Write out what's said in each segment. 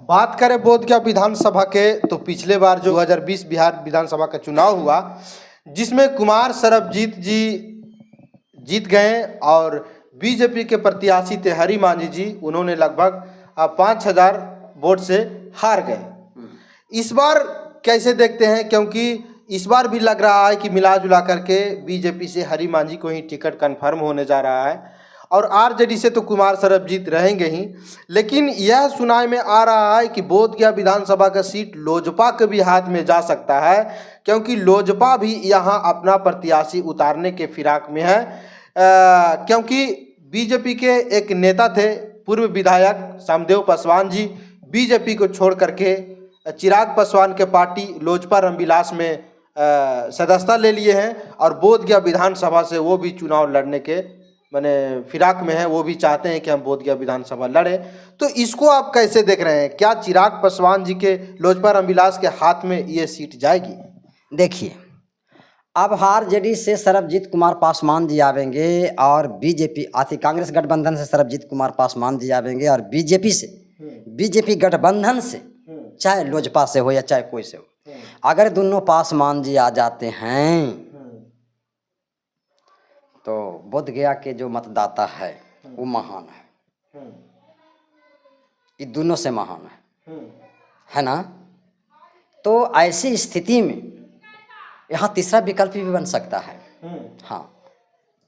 बात करें बोधगया विधानसभा के, तो पिछले बार जो 2020 बिहार विधानसभा का चुनाव हुआ, जिसमें कुमार सरबजीत जी जीत गए और बीजेपी के प्रत्याशी थे हरि मांझी जी, उन्होंने लगभग 5,000 वोट से हार गए। इस बार कैसे देखते हैं, क्योंकि इस बार भी लग रहा है कि मिला जुला करके बीजेपी से हरि मांझी को ही टिकट कंफर्म होने जा रहा है और आरजेडी से तो कुमार सरबजीत रहेंगे ही। लेकिन यह सुनाई में आ रहा है कि बोधगया विधानसभा का सीट लोजपा के भी हाथ में जा सकता है, क्योंकि लोजपा भी यहाँ अपना प्रत्याशी उतारने के फिराक में है। क्योंकि बीजेपी के एक नेता थे, पूर्व विधायक शामदेव पासवान जी, बीजेपी को छोड़ करके चिराग पासवान के पार्टी लोजपा रामविलास में सदस्यता ले लिए हैं और बोधगया विधानसभा से वो भी चुनाव लड़ने के माने फिराक में है। वो भी चाहते हैं कि हम बोधगया विधानसभा लड़ें। तो इसको आप कैसे देख रहे हैं? क्या चिराग पासवान जी के लोजपा रामविलास के हाथ में ये सीट जाएगी? देखिए, अब आरजेडी से सरबजीत कुमार पासवान जी आवेंगे और बीजेपी आती कांग्रेस गठबंधन से सरबजीत कुमार पासवान जी आवेंगे और बीजेपी से बीजेपी गठबंधन से चाहे लोजपा से हो या चाहे कोई से हो, अगर दोनों पासवान जी आ जाते हैं तो बोधगया के जो मतदाता है वो महान है, ये दोनों से महान है ना। तो ऐसी स्थिति में यहाँ तीसरा विकल्प भी बन सकता है। हाँ,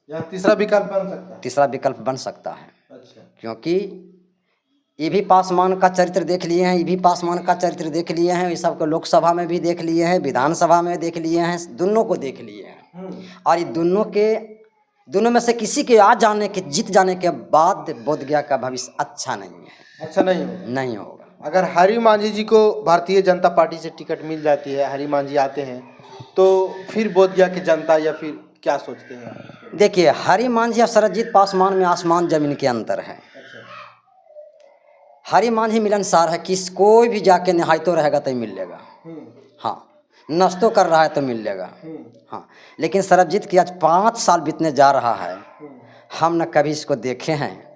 यहाँ तीसरा विकल्प बन सकता है। तीसरा विकल्प बन सकता है। अच्छा। क्योंकि ये भी पासवान का चरित्र देख लिए हैं, ये भी पासवान का चरित्र देख लिए हैं, ये सबको लोकसभा में भी देख लिए हैं, विधानसभा में देख लिए हैं, दोनों को देख लिए हैं। और ये दोनों में से किसी के जीत जाने के बाद बोधगया का भविष्य अच्छा नहीं है। अच्छा नहीं होगा। अगर हरि मांझी जी को भारतीय जनता पार्टी से टिकट मिल जाती है, हरि मांझी आते हैं, तो फिर बोधगया की जनता या फिर क्या सोचते हैं? देखिए, हरि मांझी और सरबजीत पासवान में आसमान जमीन के अंतर है। हरि मांझी मिलनसार है, कोई भी जाके नहाई तो रहेगा तो मिल लेगा। हाँ, नश्तो कर रहा है तो मिल लेगा। हाँ, लेकिन सरबजीत की आज 5 साल बीतने जा रहा है, हम न कभी इसको देखे हैं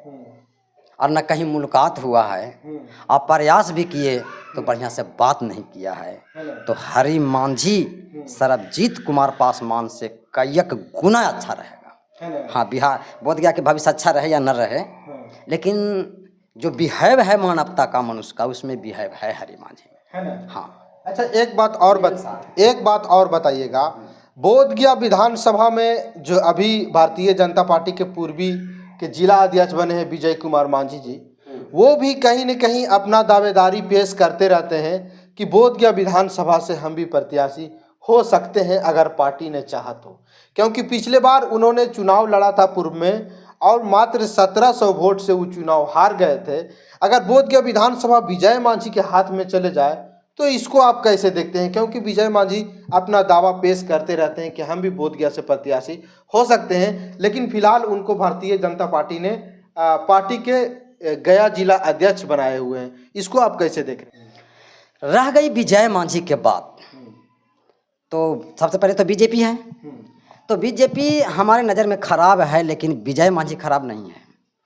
और न कहीं मुलाकात हुआ है और प्रयास भी किए तो बढ़िया से बात नहीं किया है। तो हरि मांझी सरबजीत कुमार पासवान से कईक गुना अच्छा रहेगा। हाँ, बिहार बोधगया के भविष्य अच्छा रहे या न रहे, लेकिन जो बिहेव है मानवता का मनुष्य का, उसमें बिहेव है हरि मांझी में। हाँ। अच्छा, एक बात और बताइएगा, बोधगया विधानसभा में जो अभी भारतीय जनता पार्टी के पूर्वी के जिला अध्यक्ष बने हैं विजय कुमार मांझी जी, वो भी कहीं न कहीं अपना दावेदारी पेश करते रहते हैं कि बोधगया विधानसभा से हम भी प्रत्याशी हो सकते हैं अगर पार्टी ने चाहा तो। क्योंकि पिछले बार उन्होंने चुनाव लड़ा था पूर्व में और मात्र 1700 वोट से वो चुनाव हार गए थे। अगर बोधगया विधानसभा विजय मांझी के हाथ में चले जाए तो इसको आप कैसे देखते हैं? क्योंकि विजय मांझी अपना दावा पेश करते रहते हैं कि हम भी बोधगया से प्रत्याशी हो सकते हैं, लेकिन फिलहाल उनको भारतीय जनता पार्टी ने पार्टी के गया जिला अध्यक्ष बनाए हुए हैं। इसको आप कैसे देख रहे हैं? रह गई विजय मांझी के बाद तो सबसे पहले तो बीजेपी है। तो बीजेपी हमारे नज़र में खराब है, लेकिन विजय मांझी खराब नहीं है।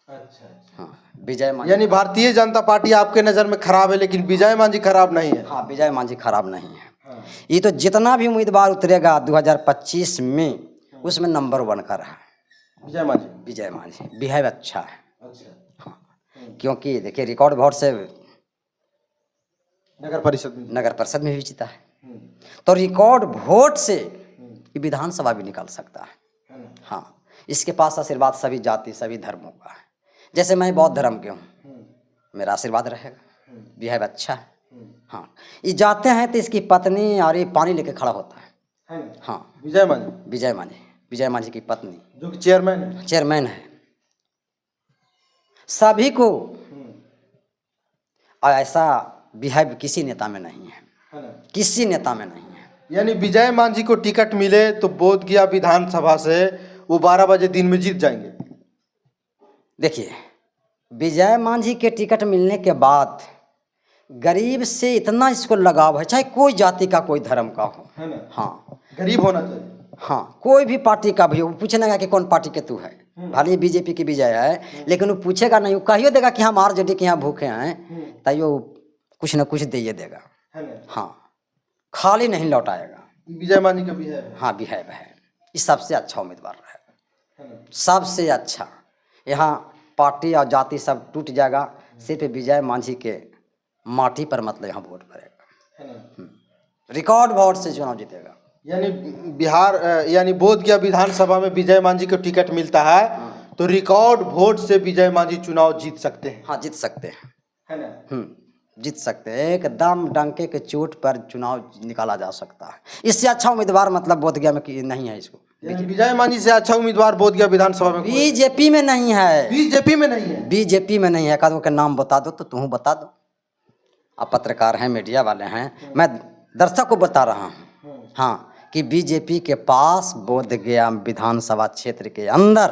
अच्छा। हाँ, विजय मांझी यानी भारतीय जनता पार्टी आपके नज़र में खराब है, लेकिन विजय मांझी खराब नहीं है। हाँ, विजय मांझी खराब नहीं है। हाँ। ये तो जितना भी उम्मीदवार उतरेगा 2025 में, उसमें नंबर 1 का रहा विजय मांझी बिहेव अच्छा है। अच्छा। हाँ, क्योंकि देखिए रिकॉर्ड वोट से नगर परिषद में भी जीता है, तो रिकॉर्ड वोट से विधानसभा भी निकाल सकता है। हाँ, इसके पास आशीर्वाद सभी जाति सभी धर्मों का है। जैसे मैं बौद्ध धर्म के हूँ, मेरा आशीर्वाद रहेगा, बिहेव अच्छा है। हाँ, ये जाते हैं तो इसकी पत्नी और ये पानी लेके खड़ा होता है। हाँ, विजय मांझी की पत्नी जो चेयरमैन है, सभी को और ऐसा बिहेव किसी नेता में नहीं है, किसी नेता में नहीं है। यानी विजय मांझी को टिकट मिले तो बोधगया विधानसभा से वो 12 बजे दिन में जीत जाएंगे। देखिए, विजय मांझी के टिकट मिलने के बाद गरीब से इतना इसको लगाव है, चाहे कोई जाति का कोई धर्म का हो, है ना? हाँ, गरीब होना चाहिए। हाँ, कोई भी पार्टी का भी हो, पूछेगा कि कौन पार्टी के तू है, भले बीजेपी की विजय है, लेकिन वो पूछेगा नहीं, वो कहियो देगा कि हम आरजेडी के यहाँ भूखे हैं, तैयो कुछ न कुछ दे ही देगा। है ना? हाँ, खाली नहीं लौटाएगा। विजय मांझी का भी है। हाँ, बिहेव है, ये सबसे अच्छा उम्मीदवार रहेगा, है ना? सबसे अच्छा। यहाँ पार्टी और जाति सब टूट जाएगा, सिर्फ विजय मांझी के माटी पर मतलब यहाँ वोट पड़ेगा। है ना? रिकॉर्ड वोट से चुनाव जीतेगा। यानी बिहार यानी बोधगया विधानसभा में विजय मांझी को टिकट मिलता है तो रिकॉर्ड वोट से विजय मांझी चुनाव जीत सकते हैं। हाँ, जीत सकते हैं। है ना? जीत सकते हैं, एकदम डंके के चोट पर चुनाव निकाला जा सकता है। इससे अच्छा उम्मीदवार मतलब बोधगया में नहीं है। इसको यानी विजय मांझी से अच्छा उम्मीदवार बोधगया विधानसभा में बीजेपी में नहीं है। बीजेपी में नहीं है। बीजेपी में नहीं है। कदों के नाम बता दो तो तुम बता दो। आप पत्रकार हैं, मीडिया वाले हैं, मैं दर्शक को बता रहा हूँ। हाँ, कि बीजेपी के पास बोधगया विधानसभा क्षेत्र के अंदर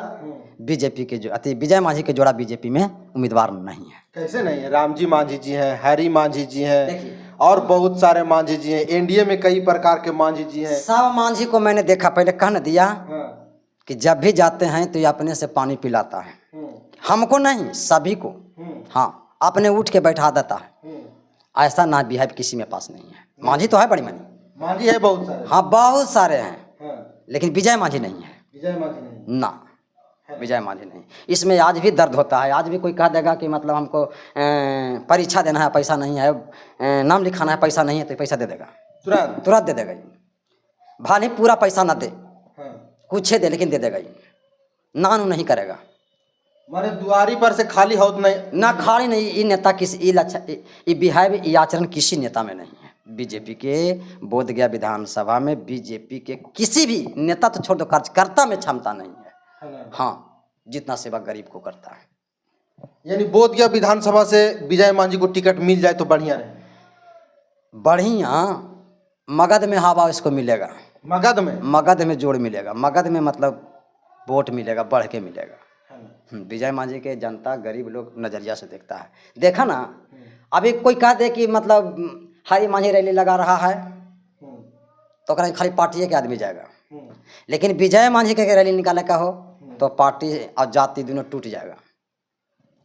बीजेपी के जो विजय मांझी के जोड़ा बीजेपी में उम्मीदवार नहीं है। कैसे नहीं है? रामजी मांझी जी हैं, हरी मांझी जी हैं और बहुत सारे मांझी जी हैं। एनडीए में कई प्रकार के मांझी जी हैं। सब मांझी को मैंने देखा, पहले कह न दिया कि जब भी जाते हैं तो ये अपने से पानी पिलाता है, हमको नहीं सभी को। हाँ, अपने उठ के बैठा देता है। ऐसा ना बिहेव किसी में पास नहीं है। मांझी तो है बड़ी मनी, मांझी है बहुत सारे। हाँ, बहुत सारे हैं, लेकिन विजय मांझी नहीं है। विजय मांझी नहीं ना, विजय मांझी नहीं। इसमें आज भी दर्द होता है। आज भी कोई कह देगा कि मतलब हमको परीक्षा देना है, पैसा नहीं है, नाम लिखाना है, पैसा नहीं है, तो पैसा दे देगा, तुरंत तुरंत दे देगा। भले पूरा पैसा ना दे, कुछ दे, लेकिन दे देगा। नानू नहीं करेगा। मारे दुआरी पर से खाली हो नहीं ना, खाली नहीं। ये नेता किसी ये बिहेव, ये आचरण किसी नेता में नहीं है। बीजेपी के बोधगया विधानसभा में बीजेपी के किसी भी नेता तो छोड़ दो, कार्यकर्ता में क्षमता नहीं है। हाँ, जितना सेवा गरीब को करता है। यानी बोधगया विधानसभा से विजय मांझी को टिकट मिल जाए तो बढ़िया रहे। बढ़िया, मगध में हवा इसको मिलेगा। मगध में जोड़ मिलेगा। मगध में मतलब वोट मिलेगा, बढ़ के मिलेगा। विजय मांझी के जनता गरीब लोग नजरिया से देखता है। देखा ना, अभी कोई कह दे कि मतलब हरी मांझी रैली लगा रहा है तो खाली पार्टी के आदमी जाएगा, लेकिन विजय मांझी के रैली निकाले का हो तो पार्टी और जाति दोनों टूट जाएगा,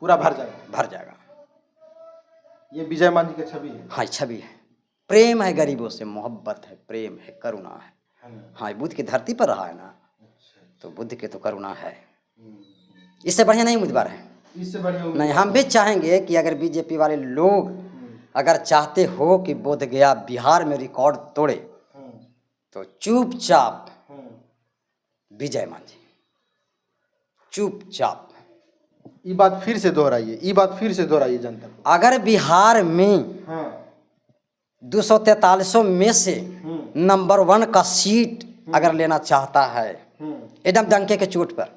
पूरा भर जाएगा। ये विजय मांझी की छवि है। हाँ, छवि है। प्रेम है, गरीबों से मोहब्बत है, प्रेम है, करुणा है। हाँ, बुद्ध की धरती पर रहा है ना, तो बुद्ध की तो करुणा है। इससे बढ़िया नहीं उम्मीदवार है। इससे बढ़िया नहीं। हम भी चाहेंगे कि अगर बीजेपी वाले लोग अगर चाहते हो कि बोधगया बिहार में रिकॉर्ड तोड़े तो चुपचाप विजय मांझी, चुपचाप। ये बात फिर से दोहराइए जनता को। अगर बिहार में 243 में से नंबर 1 का सीट अगर लेना चाहता है एकदम डंके के चोट पर,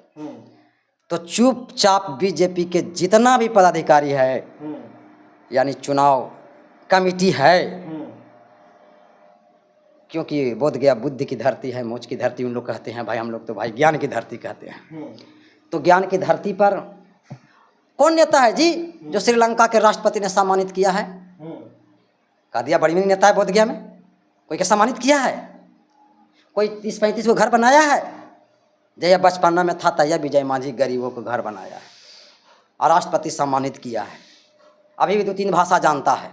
तो चुपचाप बीजेपी के जितना भी पदाधिकारी है, यानी चुनाव कमेटी है, क्योंकि बोधगया बुद्ध की धरती है, मोच की धरती उन लोग कहते हैं भाई, हम लोग तो भाई ज्ञान की धरती कहते हैं। तो ज्ञान की धरती पर कौन नेता है जी जो श्रीलंका के राष्ट्रपति ने सम्मानित किया है? कह दिया बड़ी बड़ी नेता है बोधगया में, कोई के सम्मानित किया है? कोई 30-35 को घर बनाया है? जय बचपना में था तैया विजय मांझी गरीबों को घर बनाया है और राष्ट्रपति सम्मानित किया है। अभी भी 2-3 भाषा जानता है।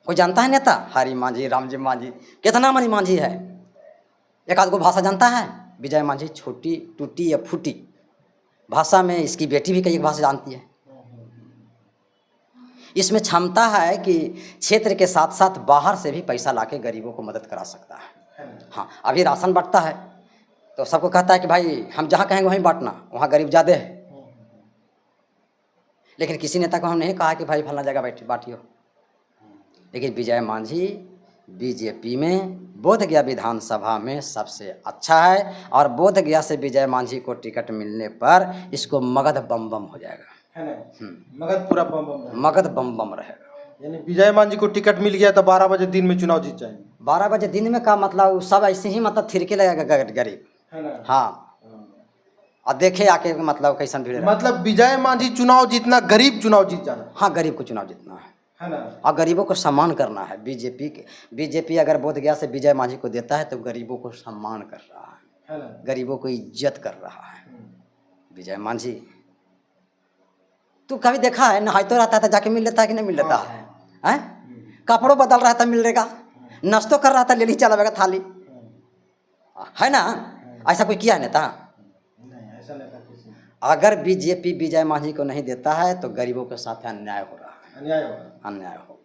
कोई जानता है नेता? हरी मांझी, रामजी मांझी, कितना मनी मांझी है, एक आध को भाषा जानता है? विजय मांझी छोटी टूटी या फूटी भाषा में इसकी बेटी भी कई भाषा जानती है। इसमें क्षमता है कि क्षेत्र के साथ साथ बाहर से भी पैसा लाके गरीबों को मदद करा सकता है। हाँ, अभी राशन बांटता है तो सबको कहता है कि भाई हम जहाँ कहेंगे वहीं बांटना, वहाँ गरीब ज़्यादा है। लेकिन किसी नेता को हम नहीं कहा कि भाई फलना जगह बांटियो। लेकिन विजय मांझी बीजेपी में बोधगया विधानसभा में सबसे अच्छा है और बोधगया से विजय मांझी को टिकट मिलने पर इसको मगध बम बम हो जाएगा, है ना? मगध पूरा बम बम, मगध बम बम रहेगा। यानी विजय मांझी को टिकट मिल गया तो 12 बजे दिन में चुनाव जीत जाएंगे। 12 बजे दिन में का मतलब सब ऐसे ही मतलब थिरके लगेगा गरीब, है ना? हाँ, और देखे आके मतलब कैसन भीड़, मतलब विजय मांझी चुनाव जीतना, गरीब चुनाव जीत जाना। हाँ, गरीब को चुनाव जीतना है ना? और गरीबों को सम्मान करना है। बीजेपी अगर बोधगया से विजय मांझी को देता है तो गरीबों को सम्मान कर रहा है ना? गरीबों को इज्जत कर रहा है विजय मांझी। तू कभी देखा है नहाई तो रहता है तो जाके मिल लेता है कि नहीं मिल लेता है? हैं? कपड़ों बदल रहा था मिलेगा, नाश्तो कर रहा था ले ली चलावेगा थाली, है ना? ऐसा कोई किया है नेता? अगर बीजेपी विजय मांझी को नहीं देता है तो गरीबों के साथ अन्याय हो रहा है, अन्याय होगा।